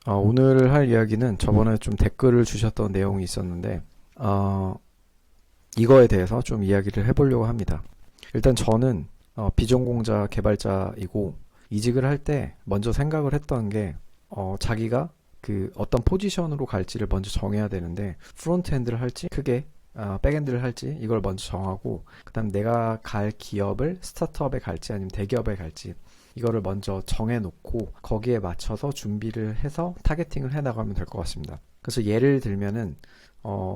오늘 할 이야기는 저번에 좀 댓글을 주셨던 내용이 있었는데, 어, 이거에 대해서 좀 이야기를 해보려고 합니다. 일단 저는 비전공자 개발자이고, 이직을 할 때 먼저 생각을 했던 게, 자기가 그 어떤 포지션으로 갈지를 먼저 정해야 되는데, 프론트엔드를 할지, 크게, 백엔드를 할지, 이걸 먼저 정하고, 그 다음 내가 갈 기업을 스타트업에 갈지 아니면 대기업에 갈지, 이거를 먼저 정해놓고 거기에 맞춰서 준비를 해서 타겟팅을 해 나가면 될 것 같습니다. 그래서 예를 들면은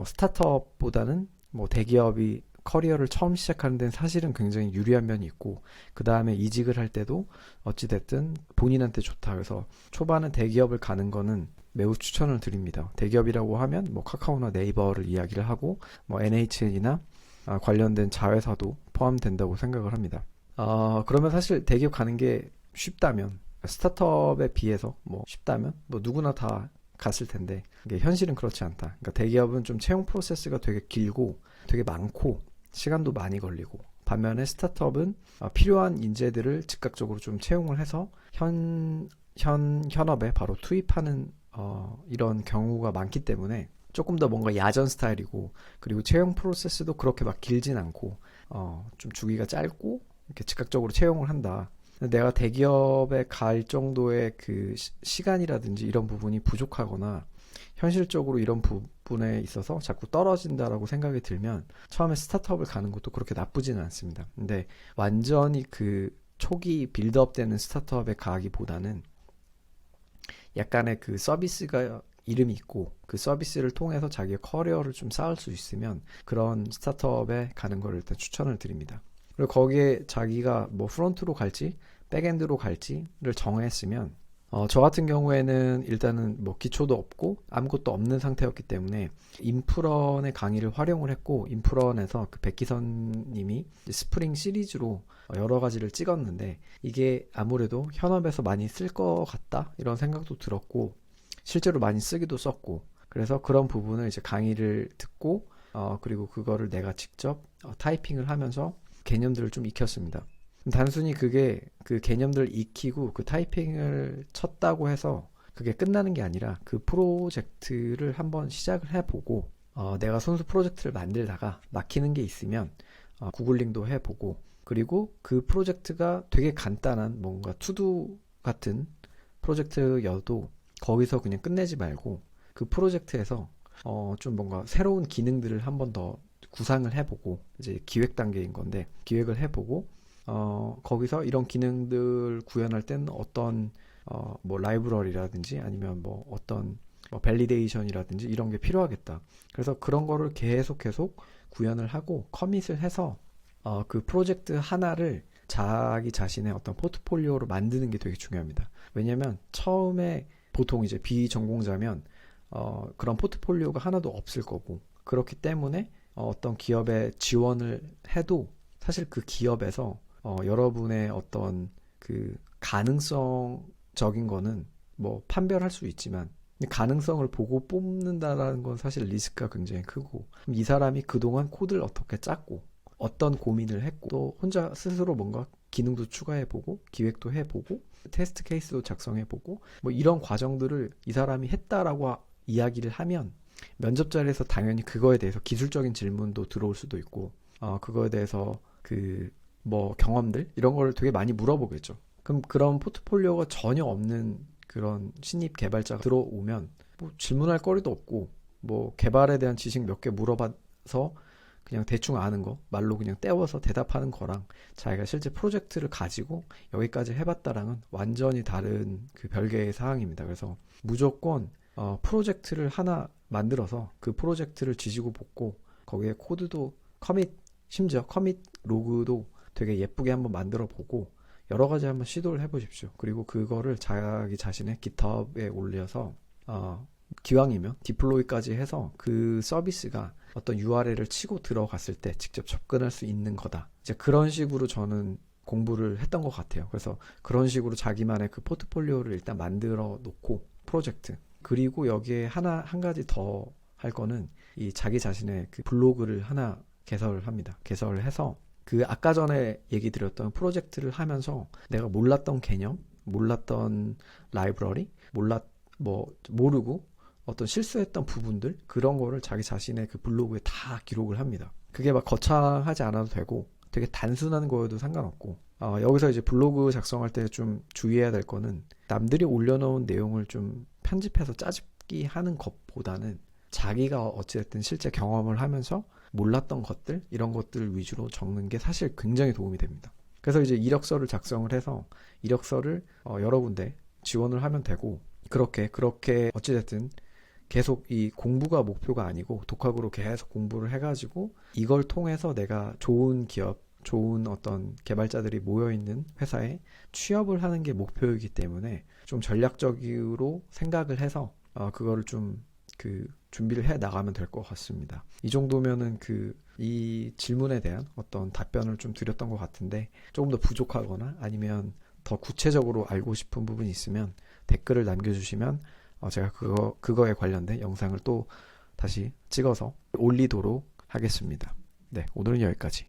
스타트업보다는 뭐 대기업이 커리어를 처음 시작하는 데는 사실은 굉장히 유리한 면이 있고 그 다음에 이직을 할 때도 어찌됐든 본인한테 좋다. 그래서 초반은 대기업을 가는 거는 매우 추천을 드립니다. 대기업이라고 하면 뭐 카카오나 네이버를 이야기를 하고 뭐 NHN이나 관련된 자회사도 포함된다고 생각을 합니다. 그러면 사실 대기업 가는 게 쉽다면, 스타트업에 비해서 뭐 쉽다면, 뭐 누구나 다 갔을 텐데, 이게 현실은 그렇지 않다. 그러니까 대기업은 좀 채용 프로세스가 되게 길고, 되게 많고, 시간도 많이 걸리고, 반면에 스타트업은 필요한 인재들을 즉각적으로 좀 채용을 해서 현업에 바로 투입하는 이런 경우가 많기 때문에 조금 더 뭔가 야전 스타일이고, 그리고 채용 프로세스도 그렇게 막 길진 않고, 좀 주기가 짧고, 이렇게 즉각적으로 채용을 한다. 내가 대기업에 갈 정도의 그 시간이라든지 이런 부분이 부족하거나 현실적으로 이런 부분에 있어서 자꾸 떨어진다라고 생각이 들면 처음에 스타트업을 가는 것도 그렇게 나쁘지는 않습니다. 근데 완전히 그 초기 빌드업 되는 스타트업에 가기보다는 약간의 그 서비스가 이름이 있고 그 서비스를 통해서 자기의 커리어를 좀 쌓을 수 있으면 그런 스타트업에 가는 걸 일단 추천을 드립니다. 그리고 거기에 자기가 뭐 프론트로 갈지 백엔드로 갈지를 정했으면 저 같은 경우에는 일단은 뭐 기초도 없고 아무것도 없는 상태였기 때문에 인프런의 강의를 활용을 했고 인프런에서 그 백기선 님이 스프링 시리즈로 여러 가지를 찍었는데 이게 아무래도 현업에서 많이 쓸 것 같다 이런 생각도 들었고 실제로 많이 쓰기도 썼고 그래서 그런 부분을 이제 강의를 듣고 그리고 그거를 내가 직접 타이핑을 하면서 개념들을 좀 익혔습니다. 단순히 그게 그 개념들을 익히고 그 타이핑을 쳤다고 해서 그게 끝나는 게 아니라 그 프로젝트를 한번 시작을 해보고 내가 손수 프로젝트를 만들다가 막히는 게 있으면 구글링도 해보고 그리고 그 프로젝트가 되게 간단한 뭔가 투두 같은 프로젝트여도 거기서 그냥 끝내지 말고 그 프로젝트에서 좀 뭔가 새로운 기능들을 한번 더 구상을 해보고 이제 기획 단계인 건데 기획을 해보고 거기서 이런 기능들 구현할 때는 어떤 뭐 라이브러리라든지 아니면 뭐 어떤 뭐 밸리데이션이라든지 이런 게 필요하겠다. 그래서 그런 거를 계속 구현을 하고 커밋을 해서 그 프로젝트 하나를 자기 자신의 어떤 포트폴리오로 만드는 게 되게 중요합니다. 왜냐면 처음에 보통 이제 비전공자면 그런 포트폴리오가 하나도 없을 거고 그렇기 때문에 어떤 기업에 지원을 해도 사실 그 기업에서 여러분의 어떤 그 가능성적인 거는 뭐 판별할 수 있지만 가능성을 보고 뽑는다라는 건 사실 리스크가 굉장히 크고 이 사람이 그동안 코드를 어떻게 짰고 어떤 고민을 했고 또 혼자 스스로 뭔가 기능도 추가해보고 기획도 해보고 테스트 케이스도 작성해보고 뭐 이런 과정들을 이 사람이 했다라고 이야기를 하면 면접 자리에서 당연히 그거에 대해서 기술적인 질문도 들어올 수도 있고 그거에 대해서 그 뭐 경험들 이런 걸 되게 많이 물어보겠죠. 그럼 그런 포트폴리오가 전혀 없는 그런 신입 개발자가 들어오면 뭐 질문할 거리도 없고 뭐 개발에 대한 지식 몇 개 물어봐서 그냥 대충 아는 거 말로 그냥 떼워서 대답하는 거랑 자기가 실제 프로젝트를 가지고 여기까지 해봤다랑은 완전히 다른 그 별개의 사항입니다. 그래서 무조건 프로젝트를 하나 만들어서 그 프로젝트를 지지고 볶고 거기에 코드도 커밋 심지어 커밋 로그도 되게 예쁘게 한번 만들어 보고 여러 가지 한번 시도를 해보십시오. 그리고 그거를 자기 자신의 GitHub에 올려서 기왕이면 디플로이까지 해서 그 서비스가 어떤 URL을 치고 들어갔을 때 직접 접근할 수 있는 거다. 이제 그런 식으로 저는 공부를 했던 것 같아요. 그래서 그런 식으로 자기만의 그 포트폴리오를 일단 만들어 놓고 프로젝트 그리고 여기에 한 가지 더 할 거는 이 자기 자신의 그 블로그를 하나 개설을 합니다. 개설을 해서 그 아까 전에 얘기 드렸던 프로젝트를 하면서 내가 몰랐던 개념, 몰랐던 라이브러리, 뭐 모르고 어떤 실수했던 부분들 그런 거를 자기 자신의 그 블로그에 다 기록을 합니다. 그게 막 거창하지 않아도 되고 되게 단순한 거여도 상관없고 여기서 이제 블로그 작성할 때 좀 주의해야 될 거는 남들이 올려놓은 내용을 좀 편집해서 짜집기 하는 것보다는 자기가 어찌됐든 실제 경험을 하면서 몰랐던 것들 이런 것들 위주로 적는 게 사실 굉장히 도움이 됩니다. 그래서 이제 이력서를 작성을 해서 이력서를 여러 군데 지원을 하면 되고 그렇게 어찌됐든 계속 이 공부가 목표가 아니고 독학으로 계속 공부를 해가지고 이걸 통해서 내가 좋은 기업, 좋은 어떤 개발자들이 모여있는 회사에 취업을 하는 게 목표이기 때문에 좀 전략적으로 생각을 해서 그거를 좀 준비를 해 나가면 될 것 같습니다. 이 정도면은 이 질문에 대한 어떤 답변을 좀 드렸던 것 같은데 조금 더 부족하거나 아니면 더 구체적으로 알고 싶은 부분이 있으면 댓글을 남겨주시면 제가 그거에 관련된 영상을 또 다시 찍어서 올리도록 하겠습니다. 네, 오늘은 여기까지.